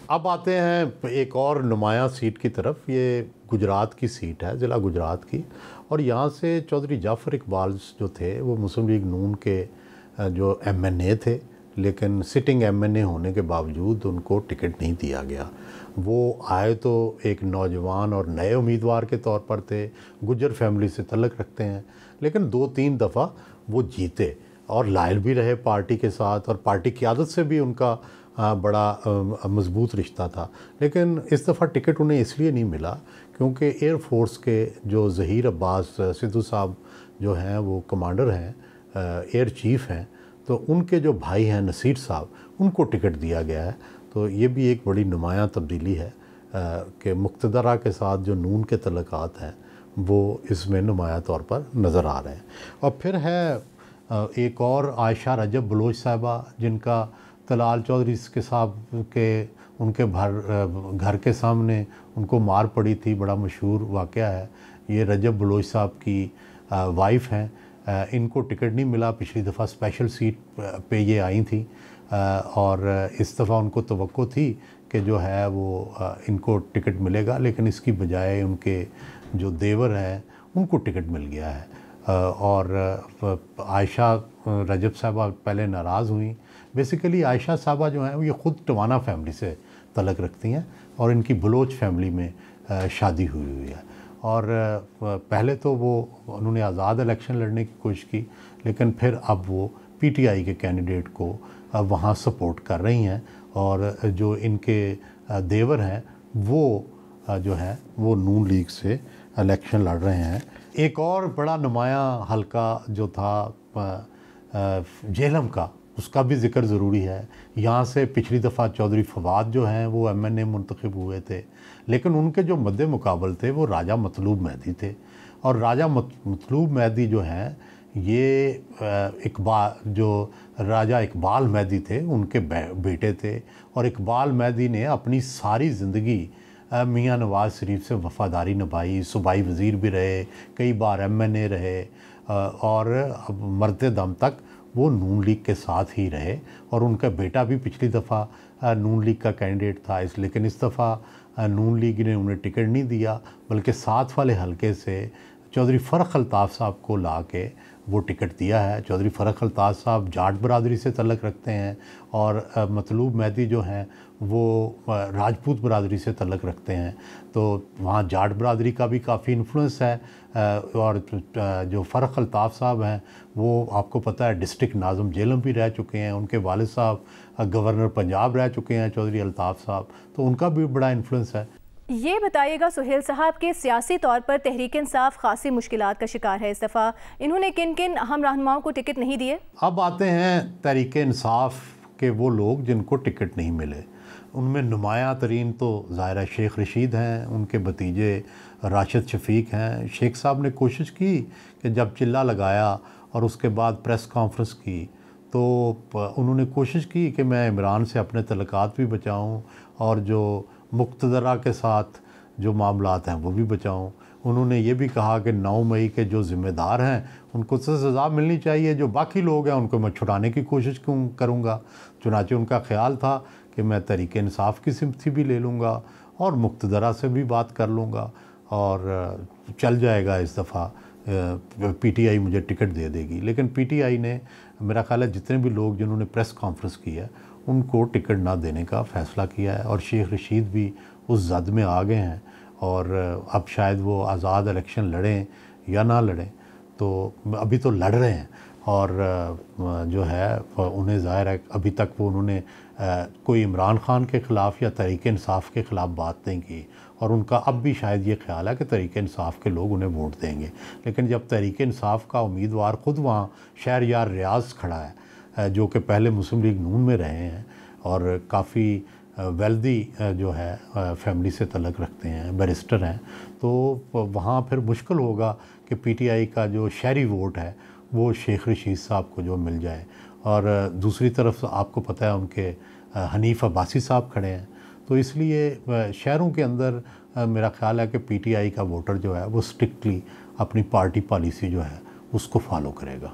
अब आते हैं एक और नुमायां सीट की तरफ। ये गुजरात की सीट है, ज़िला गुजरात की, और यहाँ से चौधरी जाफ़र इकबाल जो थे वो मुस्लिम लीग नून के जो एमएनए थे, लेकिन सिटिंग एमएनए होने के बावजूद उनको टिकट नहीं दिया गया। वो आए तो एक नौजवान और नए उम्मीदवार के तौर पर थे, गुज्जर फैमिली से तल्लक़ रखते हैं, लेकिन 2-3 दफ़ा वो जीते और लायल भी रहे पार्टी के साथ, और पार्टी क़यादत से भी उनका बड़ा मज़बूत रिश्ता था। लेकिन इस दफ़ा टिकट उन्हें इसलिए नहीं मिला क्योंकि एयर फोर्स के जो ज़हीर अब्बास सिद्धू साहब जो हैं वो कमांडर हैं, एयर चीफ़ हैं, तो उनके जो भाई हैं नसीर साहब, उनको टिकट दिया गया है। तो ये भी एक बड़ी नुमायाँ तब्दीली है कि मुक़्तदरा के साथ जो नून के तल्लुकात हैं वो इसमें नुमायाँ तौर पर नज़र आ रहे हैं। और फिर है एक और आयशा रजब बलोच साहिबा, जिनका तलाल चौधरी के साहब के उनके घर के सामने उनको मार पड़ी थी, बड़ा मशहूर वाक़या है। ये रजब बलोच साहब की वाइफ़ हैं। इनको टिकट नहीं मिला, पिछली दफ़ा स्पेशल सीट पे ये आई थी, और इस दफ़ा उनको तवक्को थी कि जो है वो इनको टिकट मिलेगा, लेकिन इसकी बजाय उनके जो देवर हैं उनको टिकट मिल गया है। और आयशा रजब साहबा पहले नाराज़ हुई। बेसिकली आयशा साहबा जो हैं वो ये ख़ुद टवाना फैमिली से तल्लक़ रखती हैं और इनकी बलोच फैमिली में शादी हुई है। और पहले तो उन्होंने आज़ाद इलेक्शन लड़ने की कोशिश की, लेकिन फिर अब वो पीटीआई के कैंडिडेट को वहाँ सपोर्ट कर रही हैं, और जो इनके देवर हैं वो जो है वो नून लीग से इलेक्शन लड़ रहे हैं। एक और बड़ा नुमायाँ हल्का जो था जेहलम का, उसका भी ज़िक्र ज़रूरी है। यहाँ से पिछली दफ़ा चौधरी फवाद जो हैं वो एमएनए मुंतखब हुए थे, लेकिन उनके जो मद्दे मुकाबल थे वो राजा मतलूब मेहदी थे। और राजा मतलूब मेहदी जो हैं ये जो राजा इकबाल मेहदी थे उनके बेटे थे, और इकबाल मेहदी ने अपनी सारी ज़िंदगी मियाँ नवाज़ शरीफ से वफ़ादारी निभाई, सूबाई वज़ीर भी रहे, कई बार एमएनए रहे, और मरते दम तक वो नून लीग के साथ ही रहे। और उनका बेटा भी पिछली दफ़ा नून लीग का कैंडिडेट था, लेकिन इस दफ़ा नून लीग ने उन्हें टिकट नहीं दिया, बल्कि साथ वाले हलके से चौधरी फ़रख अल्ताफ़ साहब को ला के वो टिकट दिया है। चौधरी फ़रख अल्ताफ़ साहब जाट बरादरी से तल्लक़ रखते हैं, और मतलूब मेहदी जो हैं वो राजपूत बरादरी से तल्लक़ रखते हैं। तो वहाँ जाट बरादरी का भी काफ़ी इन्फ्लुएंस है। और जो फ़रख अल्ताफ़ साहब हैं वो आपको पता है डिस्ट्रिक्ट नाज़म जेलम भी रह चुके हैं, उनके वालिद साहब गवर्नर पंजाब रह चुके हैं चौधरी अल्ताफ़ साहब, तो उनका भी बड़ा इन्फ्लुएंस है। ये बताइएगा सुहेल साहब के सियासी तौर पर तहरीक इंसाफ खासी मुश्किलात का शिकार है। इस दफ़ा इन्होंने किन किन हम रहनुमाओं को टिकट नहीं दिए? अब आते हैं तहरीक इंसाफ के वो लोग जिनको टिकट नहीं मिले। उनमें नुमायाँ तरीन तो ज़ाहिर है शेख रशीद हैं, उनके भतीजे राशिद शफ़ीक हैं। शेख साहब ने कोशिश की कि जब चिल्ला लगाया और उसके बाद प्रेस कॉन्फ्रेंस की, तो उन्होंने कोशिश की कि मैं इमरान से अपने तल्लुकात भी बचाऊँ और जो मुक़्तदरा के साथ जो मामलात हैं वो भी बचाऊँ। उन्होंने ये भी कहा कि 9 मई के जो ज़िम्मेदार हैं उनको सज़ा मिलनी चाहिए, जो बाकी लोग हैं उनको मैं छुड़ाने की कोशिश करूँगा। चुनांचे उनका ख़्याल था कि मैं तहरीक इंसाफ की सिम्पथी भी ले लूँगा और मुक़्तदरा से भी बात कर लूँगा, और चल जाएगा इस दफ़ा पीटीआई मुझे टिकट दे देगी। लेकिन पीटीआई ने, मेरा ख़्याल है जितने भी लोग जिन्होंने प्रेस कॉन्फ्रेंस की है उनको टिकट ना देने का फ़ैसला किया है, और शेख रशीद भी उस जद में आ गए हैं, और अब शायद वो आज़ाद इलेक्शन लड़ें या ना लड़ें, तो अभी तो लड़ रहे हैं। और जो है उन्हें ज़ाहिर है अभी तक वो उन्होंने कोई इमरान ख़ान के ख़िलाफ़ या तहरीक इंसाफ के ख़िलाफ़ बात नहीं की, और उनका अब भी शायद ये ख्याल है कि तहरीक इंसाफ के लोग उन्हें वोट देंगे। लेकिन जब तहरीक इंसाफ का उम्मीदवार ख़ुद वहाँ शहरयार रियाज़ खड़ा है, जो कि पहले मुस्लिम लीग नून में रहे हैं और काफ़ी वेल्दी जो है फैमिली से तल्लक़ रखते हैं, बैरिस्टर हैं, तो वहाँ फिर मुश्किल होगा कि पीटीआई का जो शहरी वोट है वो शेख रशीद साहब को जो मिल जाए। और दूसरी तरफ आपको पता है उनके हनीफ अब्बासी साहब खड़े हैं, तो इसलिए शहरों के अंदर मेरा ख़्याल है कि पीटीआई का वोटर जो है वो स्ट्रिक्टली अपनी पार्टी पॉलिसी जो है उसको फॉलो करेगा।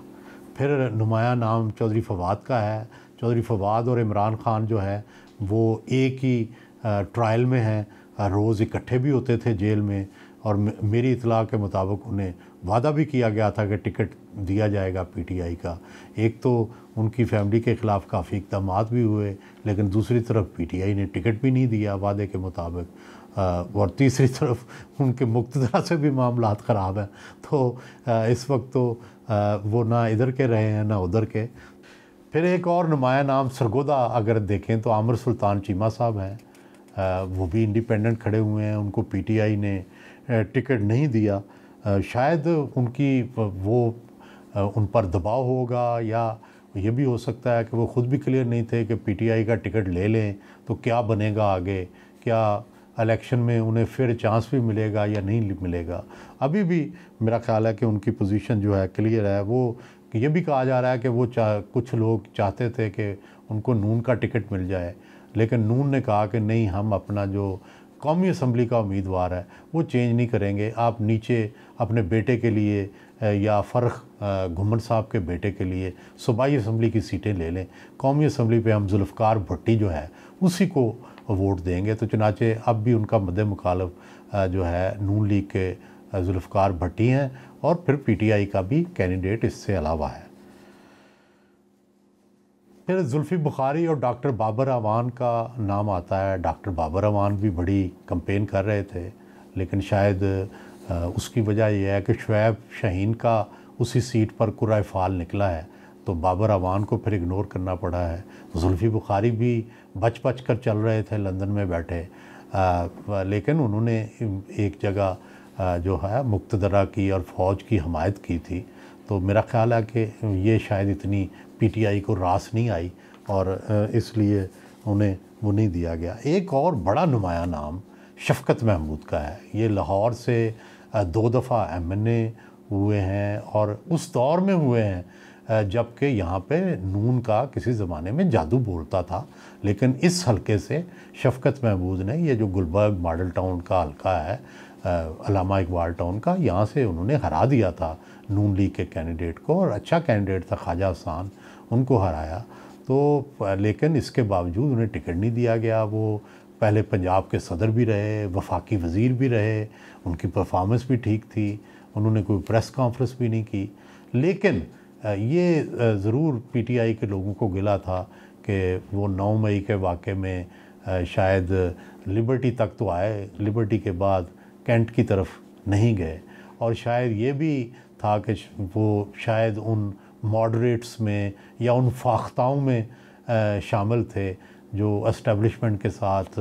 फिर नुमाया नाम चौधरी फवाद का है। चौधरी फवाद और इमरान ख़ान जो है वो एक ही ट्रायल में हैं, रोज़ इकट्ठे भी होते थे जेल में, और मेरी इतला के मुताबिक उन्हें वादा भी किया गया था कि टिकट दिया जाएगा पीटीआई का। एक तो उनकी फैमिली के ख़िलाफ़ काफ़ी इक़दाम भी हुए, लेकिन दूसरी तरफ पीटीआई ने टिकट भी नहीं दिया वादे के मुताबिक, और तीसरी तरफ उनके मुक़्तदरा से भी मामलात ख़राब हैं। तो इस वक्त तो वो ना इधर के रहे हैं ना उधर के। फिर एक और नुमाया नाम सरगोदा अगर देखें तो आमिर सुल्तान चीमा साहब हैं, वो भी इंडिपेंडेंट खड़े हुए हैं, उनको पीटीआई ने टिकट नहीं दिया। शायद उनकी उन पर दबाव होगा, या ये भी हो सकता है कि वो ख़ुद भी क्लियर नहीं थे कि पीटीआई का टिकट ले लें तो क्या बनेगा आगे, क्या इलेक्शन में उन्हें फिर चांस भी मिलेगा या नहीं मिलेगा। अभी भी मेरा ख़्याल है कि उनकी पोजीशन जो है क्लियर है। वो ये भी कहा जा रहा है कि वो कुछ लोग चाहते थे कि उनको नून का टिकट मिल जाए, लेकिन नून ने कहा कि नहीं, हम अपना जो कौमी असम्बली का उम्मीदवार है वो चेंज नहीं करेंगे, आप नीचे अपने बेटे के लिए या फ़र्ख घुमन साहब के बेटे के लिए सूबाई असम्बली की सीटें ले लें, कौमी असम्बली पे हम जुल्फ़कार भट्टी जो है उसी को वोट देंगे। तो चुनाचे अब भी उनका मद्दे मुखालिफ जो है नून लीग के जुल्फ़कार भट्टी हैं, और फिर पीटीआई का भी कैंडिडेट इससे अलावा है। फिर जुल्फ़ी बुखारी और डॉक्टर बाबर अवान का नाम आता है। डॉक्टर बाबर अवान भी बड़ी कंपेन कर रहे थे, लेकिन शायद उसकी वजह यह है कि शुएब शाहीन का उसी सीट पर कुर्रा फ़ाल निकला है, तो बाबर अवान को फिर इग्नोर करना पड़ा है। जुल्फ़ी बुखारी भी बच कर चल रहे थे लंदन में बैठे, लेकिन उन्होंने एक जगह जो है मुक़्तदरा की और फ़ौज की हमायत की थी। तो मेरा ख़्याल है कि ये शायद इतनी पीटीआई को रास नहीं आई, और इसलिए उन्हें वो नहीं दिया गया। एक और बड़ा नुमाया नाम शफ़क़त महमूद का है। ये लाहौर से 2 दफ़ा एमएनए हुए हैं, और उस दौर में हुए हैं जबकि यहाँ पे नून का किसी ज़माने में जादू बोलता था। लेकिन इस हलके से शफ़क़त महमूद ने, ये जो गुलबर्ग मॉडल टाउन का हलका है अल्लामा इकबाल टाउन का, यहाँ से उन्होंने हरा दिया था नून लीग के कैंडिडेट को, और अच्छा कैंडिडेट था ख्वाजा हसन, उनको हराया। तो लेकिन इसके बावजूद उन्हें टिकट नहीं दिया गया। वो पहले पंजाब के सदर भी रहे, वफाकी वज़ीर भी रहे, उनकी परफॉर्मेंस भी ठीक थी, उन्होंने कोई प्रेस कॉन्फ्रेंस भी नहीं की। लेकिन ये ज़रूर पीटीआई के लोगों को गिला था कि वो 9 मई के वाक़े में शायद लिबर्टी तक तो आए, लिबर्टी के बाद कैंट की तरफ नहीं गए, और शायद ये भी था कि वो शायद उन मॉडरेट्स में या उन फाख्ताओं में शामिल थे जो एस्टेब्लिशमेंट के साथ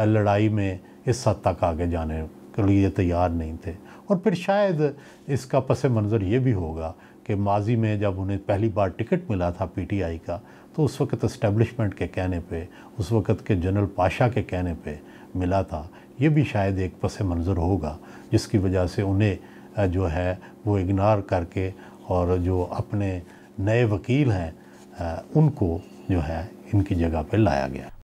लड़ाई में इस हद तक आगे जाने के लिए तैयार नहीं थे। और फिर शायद इसका पस मंज़र ये भी होगा कि माजी में जब उन्हें पहली बार टिकट मिला था पीटीआई का, तो उस वक़्त एस्टेब्लिशमेंट के कहने पे, उस वक़्त के जनरल पाशा के कहने पे मिला था। ये भी शायद एक पस मंज़र होगा जिसकी वजह से उन्हें जो है वो इग्नोर करके, और जो अपने नए वकील हैं उनको जो है इनकी जगह पे लाया गया।